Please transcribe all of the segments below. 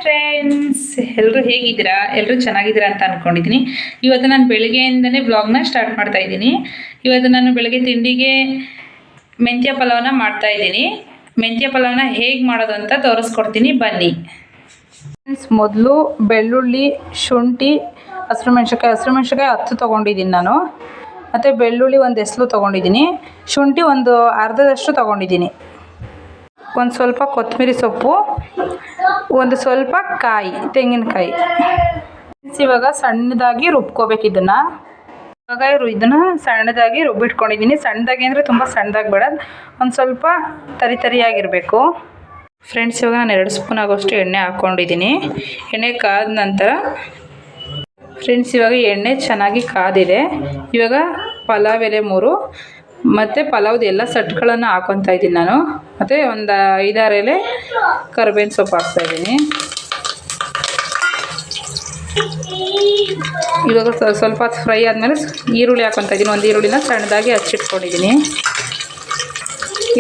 Friends, ಎಲ್ಲರೂ ಹೇಗಿದ್ದೀರಾ? ಎಲ್ಲರೂ ಚೆನ್ನಾಗಿದ್ದೀರಾ ಅಂತ ಅಂದ್ಕೊಂಡಿದ್ದೀನಿ. ಇವತ್ತು ನಾನು ಬೆಳಗ್ಗೆಯಿಂದನೇ ಬ್ಲಾಗ್ನ ಸ್ಟಾರ್ಟ್ ಮಾಡ್ತಾ ಇದ್ದೀನಿ. ಇವತ್ತು ನಾನು ಬೆಳಗ್ಗೆ ತಿಂಡಿಗೆ ಮೆಂತ್ಯ ಪಲಾವ್ನ ಮಾಡ್ತಾ ಇದ್ದೀನಿ. ಮೆಂತ್ಯ ಪಲಾವ್ನ ಹೇಗೆ ಮಾಡೋದು ಅಂತ ತೋರಿಸ್ಕೊಡ್ತೀನಿ, ಬನ್ನಿ. ಫ್ರೆಂಡ್ಸ್, ಮೊದಲು ಬೆಳ್ಳುಳ್ಳಿ, ಶುಂಠಿ, ಹಸಿರು ಮೆಣಸಿನ್ಕಾಯಿ 10 ತೊಗೊಂಡಿದ್ದೀನಿ ನಾನು. ಮತ್ತು ಬೆಳ್ಳುಳ್ಳಿ ಒಂದು ಎಸ್ಲು ತೊಗೊಂಡಿದ್ದೀನಿ. ಶುಂಠಿ ಒಂದು ಅರ್ಧದಷ್ಟು ತೊಗೊಂಡಿದ್ದೀನಿ. ಒಂದು ಸ್ವಲ್ಪ ಕೊತ್ತಂಬರಿ ಸೊಪ್ಪು, ಒಂದು ಸ್ವಲ್ಪ ತೆಂಗಿನಕಾಯಿ. ಇವಾಗ ಸಣ್ಣದಾಗಿ ರುಬ್ಕೋಬೇಕು ಇದನ್ನು. ಇದನ್ನು ಸಣ್ಣದಾಗಿ ರುಬ್ಬಿಟ್ಕೊಂಡಿದ್ದೀನಿ. ಸಣ್ಣದಾಗಿ ಅಂದರೆ ತುಂಬ ಸಣ್ಣದಾಗಿ ಬೇಡ, ಒಂದು ಸ್ವಲ್ಪ ತರಿಯಾಗಿರಬೇಕು. ಫ್ರೆಂಡ್ಸ್, ಇವಾಗ ನಾನು 2 ಸ್ಪೂನ್ ಆಗೋಷ್ಟು ಎಣ್ಣೆ ಹಾಕ್ಕೊಂಡಿದ್ದೀನಿ. ಎಣ್ಣೆ ಕಾದ ನಂತರ ಫ್ರೆಂಡ್ಸ್, ಇವಾಗ ಎಣ್ಣೆ ಚೆನ್ನಾಗಿ ಕಾದಿದೆ. ಇವಾಗ ಪಲಾವ್ ಎಲೆ 3 ಮತ್ತು ಪಲಾವ್ದು ಎಲ್ಲ ಸೆಟ್ಗಳನ್ನು ಹಾಕ್ಕೊತಾ ಇದ್ದೀನಿ ನಾನು. ಮತ್ತು ಒಂದು 5-6 ಎಲೆ ಕರಿಬೇವಿನ ಸೊಪ್ಪು ಹಾಕ್ತಾಯಿದ್ದೀನಿ. ಇವಾಗ ಸ್ವಲ್ಪ ಫ್ರೈ ಆದಮೇಲೆ ಈರುಳ್ಳಿ ಹಾಕ್ಕೊತಾ ಇದ್ದೀನಿ. ಒಂದು ಈರುಳ್ಳಿನ ಸಣ್ಣದಾಗಿ ಹಚ್ಚಿಟ್ಕೊಂಡಿದ್ದೀನಿ.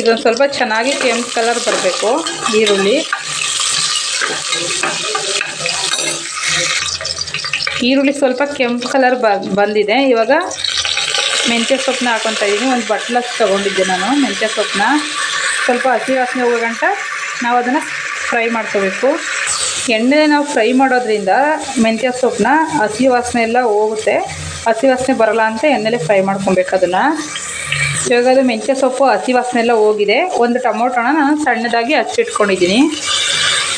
ಇದೊಂದು ಸ್ವಲ್ಪ ಚೆನ್ನಾಗಿ ಕೆಂಪು ಕಲರ್ ಬರಬೇಕು ಈರುಳ್ಳಿ ಸ್ವಲ್ಪ ಕೆಂಪು ಕಲರ್ ಬಂದಿದೆ. ಇವಾಗ ಮೆಂತ್ಯ ಸೊಪ್ಪನ್ನ ಹಾಕ್ಕೊತಾ ಇದ್ದೀನಿ. ಒಂದು ಬಟ್ಲಷ್ಟು ತೊಗೊಂಡಿದ್ದೆ ನಾನು ಮೆಂತ್ಯ ಸೊಪ್ಪನ್ನ. ಸ್ವಲ್ಪ ಹಸಿ ವಾಸನೆ ಹೋಗೋ ಗಂಟ ನಾವು ಅದನ್ನು ಫ್ರೈ ಮಾಡ್ಕೋಬೇಕು. ಎಣ್ಣೆ ನಾವು ಫ್ರೈ ಮಾಡೋದ್ರಿಂದ ಮೆಂತ್ಯ ಸೊಪ್ಪನ್ನ ಹಸಿ ವಾಸನೆ ಎಲ್ಲ ಹೋಗುತ್ತೆ. ಹಸಿ ವಾಸನೆ ಬರೋಲ್ಲ ಅಂತ ಎಣ್ಣೆಲೆ ಫ್ರೈ ಮಾಡ್ಕೊಬೇಕು ಅದನ್ನು. ಇವಾಗ ಅದು ಮೆಂತ್ಯ ಸೊಪ್ಪು ಹಸಿ ವಾಸನೆ ಎಲ್ಲ ಹೋಗಿದೆ. ಒಂದು ಟೊಮೊಟೊನ ನಾನು ಸಣ್ಣದಾಗಿ ಹಚ್ಚಿಟ್ಕೊಂಡಿದ್ದೀನಿ.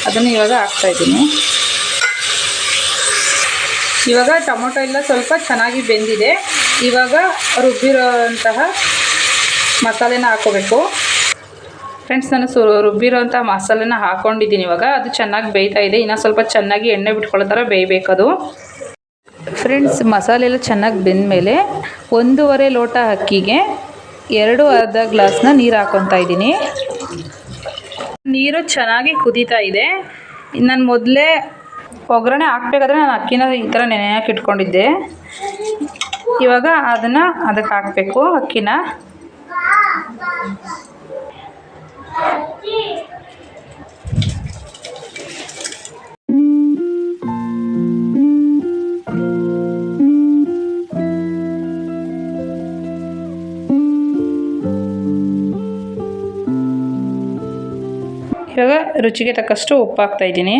ಅದನ್ನು ಇವಾಗ ಹಾಕ್ತಾಯಿದ್ದೀನಿ. ಇವಾಗ ಟೊಮೊಟೊ ಎಲ್ಲ ಸ್ವಲ್ಪ ಚೆನ್ನಾಗಿ ಬೆಂದಿದೆ. ಇವಾಗ ರುಬ್ಬಿರೋಂತಹ ಮಸಾಲೆನ ಹಾಕ್ಕೋಬೇಕು. ಫ್ರೆಂಡ್ಸ್, ನಾನು ರುಬ್ಬಿರೋಂಥ ಮಸಾಲೆನ ಹಾಕ್ಕೊಂಡಿದ್ದೀನಿ. ಇವಾಗ ಅದು ಚೆನ್ನಾಗಿ ಬೇಯ್ತಾ ಇದೆ. ಇನ್ನು ಸ್ವಲ್ಪ ಚೆನ್ನಾಗಿ ಎಣ್ಣೆ ಬಿಟ್ಕೊಳ್ಳೋ ಥರ ಬೇಯಬೇಕದು. ಫ್ರೆಂಡ್ಸ್, ಮಸಾಲೆ ಎಲ್ಲ ಚೆನ್ನಾಗಿ ಬೆಂದಮೇಲೆ 1.5 ಲೋಟ ಅಕ್ಕಿಗೆ 2 ಅರ್ಧ ಗ್ಲಾಸ್ನ ನೀರು ಹಾಕ್ಕೊತಾ ಇದ್ದೀನಿ. ನೀರು ಚೆನ್ನಾಗಿ ಕುದೀತಾ ಇದೆ. ನಾನು ಮೊದಲೇ ಒಗ್ಗರಣೆ ಹಾಕಬೇಕಾದ್ರೆ ನಾನು ಅಕ್ಕಿನ ಈ ಥರ ನೆನೆ ಹಾಕಿ ಇಟ್ಕೊಂಡಿದ್ದೆ. ಇವಾಗ ಅದನ್ನು ಅದಕ್ಕೆ ಹಾಕಬೇಕು ಅಕ್ಕಿನ. ಇವಾಗ ರುಚಿಗೆ ತಕ್ಕಷ್ಟು ಉಪ್ಪು ಹಾಕ್ತಾಯಿದ್ದೀನಿ.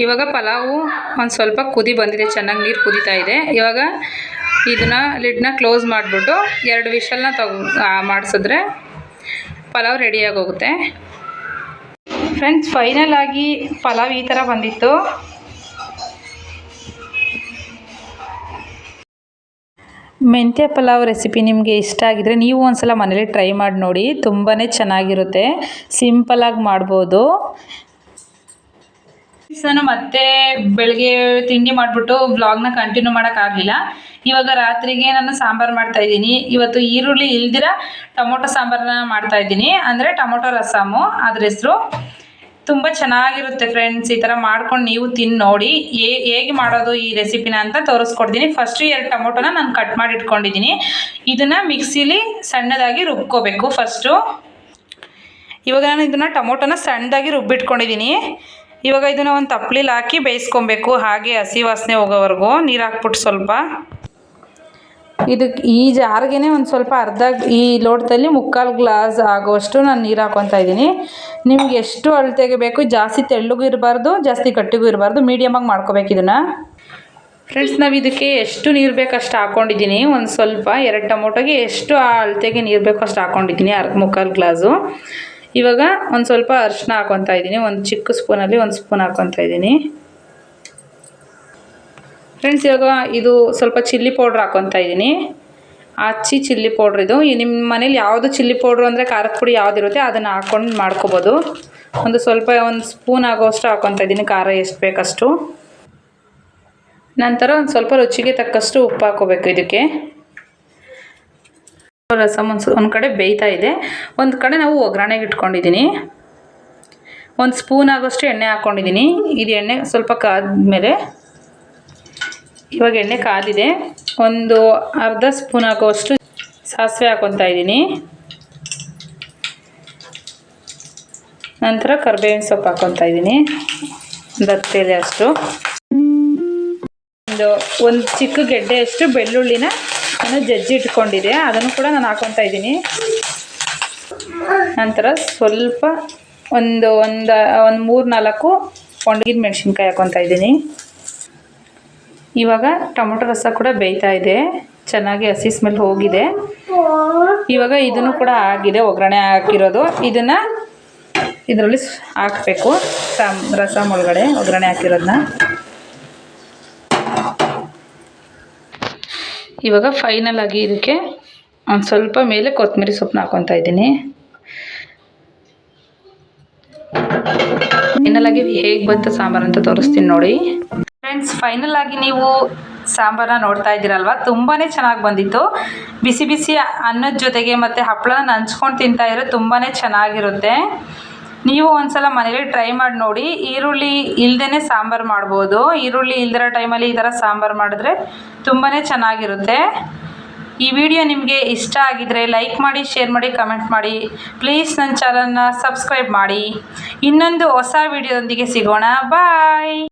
ಇವಾಗ ಪಲಾವು ಒಂದು ಸ್ವಲ್ಪ ಕುದಿ ಬಂದಿದೆ, ಚೆನ್ನಾಗಿ ನೀರು ಕುದೀತಾ ಇದೆ. ಇವಾಗ ಇದನ್ನು ಲಿಡ್ನ ಕ್ಲೋಸ್ ಮಾಡಿಬಿಟ್ಟು 2 ವಿಷಲ್ನ ಮಾಡಿಸಿದ್ರೆ ಪಲಾವ್ ರೆಡಿಯಾಗಿ ಹೋಗುತ್ತೆ. ಫ್ರೆಂಡ್ಸ್, ಫೈನಲ್ ಆಗಿ ಪಲಾವ್ ಈ ಥರ ಬಂದಿತ್ತು. ಮೆಂತ್ಯ ಪಲಾವ್ ರೆಸಿಪಿ ನಿಮಗೆ ಇಷ್ಟ ಆಗಿದರೆ ನೀವು ಒಂದ್ಸಲ ಮನೇಲಿ ಟ್ರೈ ಮಾಡಿ ನೋಡಿ. ತುಂಬಾ ಚೆನ್ನಾಗಿರುತ್ತೆ, ಸಿಂಪಲಾಗಿ ಮಾಡ್ಬೋದು. ನಾನು ಮತ್ತೆ ಬೆಳಗ್ಗೆ ತಿಂಡಿ ಮಾಡಿಬಿಟ್ಟು ಬ್ಲಾಗ್ನ ಕಂಟಿನ್ಯೂ ಮಾಡೋಕ್ಕಾಗಲಿಲ್ಲ. ಇವಾಗ ರಾತ್ರಿಗೆ ನಾನು ಸಾಂಬಾರು ಮಾಡ್ತಾಯಿದ್ದೀನಿ. ಇವತ್ತು ಈರುಳ್ಳಿ ಇಲ್ದಿರ ಟೊಮೊಟೊ ಸಾಂಬಾರನ್ನ ಮಾಡ್ತಾಯಿದ್ದೀನಿ, ಅಂದರೆ ಟೊಮೊಟೊ ರಸಮು ಅದ್ರ ಹೆಸರು. ತುಂಬ ಚೆನ್ನಾಗಿರುತ್ತೆ ಫ್ರೆಂಡ್ಸ್. ಈ ಥರ ಮಾಡ್ಕೊಂಡು ನೀವು ತಿಂದು ನೋಡಿ ಹೇಗೆ ಮಾಡೋದು ಈ ರೆಸಿಪಿನ ಅಂತ ತೋರಿಸ್ಕೊಡ್ತೀನಿ. ಫಸ್ಟು 2 ಟೊಮೊಟೊನ ನಾನು ಕಟ್ ಮಾಡಿ ಇಟ್ಕೊಂಡಿದ್ದೀನಿ. ಇದನ್ನು ಮಿಕ್ಸಿಲಿ ಸಣ್ಣದಾಗಿ ರುಬ್ಕೋಬೇಕು ಫಸ್ಟು. ಇವಾಗ ನಾನು ಇದನ್ನು ಟೊಮೊಟೊನ ಸಣ್ಣದಾಗಿ ರುಬ್ಬಿಟ್ಕೊಂಡಿದ್ದೀನಿ. ಇವಾಗ ಇದನ್ನು ಒಂದು ತಪ್ಪಲಿಲಿ ಹಾಕಿ ಬೇಯಿಸ್ಕೊಬೇಕು. ಹಾಗೆ ಹಸಿ ವಾಸನೆ ಹೋಗೋವರೆಗೂ ನೀರು ಹಾಕ್ಬಿಟ್ಟು ಸ್ವಲ್ಪ ಇದಕ್ಕೆ ಈ ಜಾರ್ಗೆ ಒಂದು ಸ್ವಲ್ಪ ಈ ಲೋಟದಲ್ಲಿ 3/4 ಗ್ಲಾಸ್ ಆಗುವಷ್ಟು ನಾನು ನೀರು ಹಾಕ್ಕೊತಾ ಇದ್ದೀನಿ. ನಿಮ್ಗೆ ಎಷ್ಟು ಅಳತೆಗೆ ಬೇಕು, ಜಾಸ್ತಿ ತೆಳ್ಳಗೂ ಇರಬಾರ್ದು, ಜಾಸ್ತಿ ಗಟ್ಟಿಗೂ ಇರಬಾರ್ದು, ಮೀಡಿಯಮಾಗಿ ಮಾಡ್ಕೋಬೇಕು ಇದನ್ನು. ಫ್ರೆಂಡ್ಸ್, ನಾವು ಇದಕ್ಕೆ ಎಷ್ಟು ನೀರು ಬೇಕು ಅಷ್ಟು ಹಾಕ್ಕೊಂಡಿದ್ದೀನಿ. ಒಂದು ಸ್ವಲ್ಪ 2 ಟೊಮೊಟೊಗೆ ಎಷ್ಟು ಅಳತೆಗೆ ನೀರು ಬೇಕು ಅಷ್ಟು ಹಾಕ್ಕೊಂಡಿದ್ದೀನಿ, 3/4 ಗ್ಲಾಸು. ಇವಾಗ ಒಂದು ಸ್ವಲ್ಪ ಅರಿಶಿನ ಹಾಕ್ಕೊತಾ ಇದ್ದೀನಿ. ಒಂದು ಚಿಕ್ಕ ಸ್ಪೂನಲ್ಲಿ 1 ಸ್ಪೂನ್ ಹಾಕ್ಕೊತಾ ಇದ್ದೀನಿ. ಫ್ರೆಂಡ್ಸ್, ಇವಾಗ ಇದು ಸ್ವಲ್ಪ ಚಿಲ್ಲಿ ಪೌಡ್ರ್ ಹಾಕ್ಕೊತಾ ಇದ್ದೀನಿ. ಚಿಲ್ಲಿ ಪೌಡ್ರ್ ಇದು. ನಿಮ್ಮ ಮನೇಲಿ ಯಾವುದು ಚಿಲ್ಲಿ ಪೌಡ್ರು ಅಂದರೆ ಖಾರದ ಪುಡಿ ಯಾವುದಿರುತ್ತೆ ಅದನ್ನು ಹಾಕ್ಕೊಂಡು ಮಾಡ್ಕೊಬೋದು. ಒಂದು ಸ್ಪೂನ್ ಆಗೋಷ್ಟು ಹಾಕ್ಕೊತಾ ಇದ್ದೀನಿ, ಖಾರ ಎಷ್ಟು ಬೇಕಷ್ಟು. ನಂತರ ಒಂದು ಸ್ವಲ್ಪ ರುಚಿಗೆ ತಕ್ಕಷ್ಟು ಉಪ್ಪು ಹಾಕ್ಕೋಬೇಕು ಇದಕ್ಕೆ. ರಸಮ್ ಒಂದು ಕಡೆ ಬೇಯ್ತಾ ಇದೆ, ಒಂದು ಕಡೆ ನಾವು ಒಗ್ಗರಣೆಗೆ ಇಟ್ಕೊಂಡಿದ್ದೀನಿ. 1 ಸ್ಪೂನ್ ಆಗೋಷ್ಟು ಎಣ್ಣೆ ಹಾಕ್ಕೊಂಡಿದ್ದೀನಿ. ಇದು ಎಣ್ಣೆ ಸ್ವಲ್ಪ ಕಾದ್ಮೇಲೆ ಇವಾಗ ಎಣ್ಣೆ ಕಾದಿದೆ. ಒಂದು ಅರ್ಧ ಸ್ಪೂನ್ ಆಗೋಷ್ಟು ಸಾಸಿವೆ ಹಾಕ್ಕೊತಾ ಇದ್ದೀನಿ. ನಂತರ ಕರಿಬೇವಿನ ಸೊಪ್ಪು ಹಾಕ್ಕೊತಾ ಇದ್ದೀನಿ, ಒಂದು 10 ಎಲೆ ಅಷ್ಟು. ಒಂದು ಚಿಕ್ಕ ಗೆಡ್ಡೆಯಷ್ಟು ಬೆಳ್ಳುಳ್ಳಿನ ನಾನು ಜಜ್ಜಿ ಇಟ್ಕೊಂಡಿದ್ದೆ, ಅದನ್ನು ಕೂಡ ನಾನು ಹಾಕ್ಕೊತಾ ಇದ್ದೀನಿ. ನಂತರ ಸ್ವಲ್ಪ ಒಂದು 3-4 ಒಣಗಿದ ಮೆಣಸಿನ್ಕಾಯಿ ಹಾಕ್ಕೊತಾ ಇದ್ದೀನಿ. ಇವಾಗ ಟೊಮೊಟೊ ರಸ ಕೂಡ ಬೇಯ್ತಾ ಇದೆ, ಚೆನ್ನಾಗಿ ಹಸಿ ಸ್ಮೆಲ್ ಹೋಗಿದೆ. ಇವಾಗ ಇದನ್ನು ಕೂಡ ಆಗಿದೆ, ಒಗ್ಗರಣೆ ಹಾಕಿರೋದು. ಇದನ್ನು ಇದರಲ್ಲಿ ಹಾಕಬೇಕು, ರಸಂ ಒಳಗಡೆ ಒಗ್ಗರಣೆ ಹಾಕಿರೋದನ್ನ. ಇವಾಗ ಫೈನಲ್ ಆಗಿ ಇದಕ್ಕೆ ಒಂದು ಸ್ವಲ್ಪ ಮೇಲೆ ಕೊತ್ತಂಬರಿ ಸೊಪ್ಪನ್ನ ಹಾಕ್ಕೊತಾ ಇದ್ದೀನಿ. ಫೈನಲ್ ಆಗಿ ಹೇಗೆ ಬಂತು ಸಾಂಬಾರು ಅಂತ ತೋರಿಸ್ತೀನಿ ನೋಡಿ ಫ್ರೆಂಡ್ಸ್. ಫೈನಲ್ ಆಗಿ ನೀವು ಸಾಂಬಾರನ್ನ ನೋಡ್ತಾ ಇದ್ದೀರಲ್ವ, ತುಂಬಾ ಚೆನ್ನಾಗಿ ಬಂದಿತ್ತು. ಬಿಸಿ ಬಿಸಿ ಅನ್ನದ ಜೊತೆಗೆ ಮತ್ತು ಹಪ್ಪಳನ ನಂಚ್ಕೊಂಡು ತಿಂತಾ ಇದ್ರೆ ತುಂಬಾ ಚೆನ್ನಾಗಿರುತ್ತೆ. ನೀವು ಒಂದ್ಸಲ ಮನೇಲಿ ಟ್ರೈ ಮಾಡಿ ನೋಡಿ. ಈರುಳ್ಳಿ ಇಲ್ಲದೇ ಸಾಂಬಾರು ಮಾಡ್ಬೋದು. ಈರುಳ್ಳಿ ಇಲ್ದಿರೋ ಟೈಮಲ್ಲಿ ಈ ಥರ ಸಾಂಬಾರು ಮಾಡಿದ್ರೆ ತುಂಬಾ ಚೆನ್ನಾಗಿರುತ್ತೆ. ಈ ವಿಡಿಯೋ ನಿಮಗೆ ಇಷ್ಟ ಆಗಿದರೆ ಲೈಕ್ ಮಾಡಿ, ಶೇರ್ ಮಾಡಿ, ಕಮೆಂಟ್ ಮಾಡಿ. ಪ್ಲೀಸ್ ನನ್ನ ಚಾನಲ್ನ ಸಬ್ಸ್ಕ್ರೈಬ್ ಮಾಡಿ. ಇನ್ನೊಂದು ಹೊಸ ವಿಡಿಯೋದೊಂದಿಗೆ ಸಿಗೋಣ. ಬಾಯ್.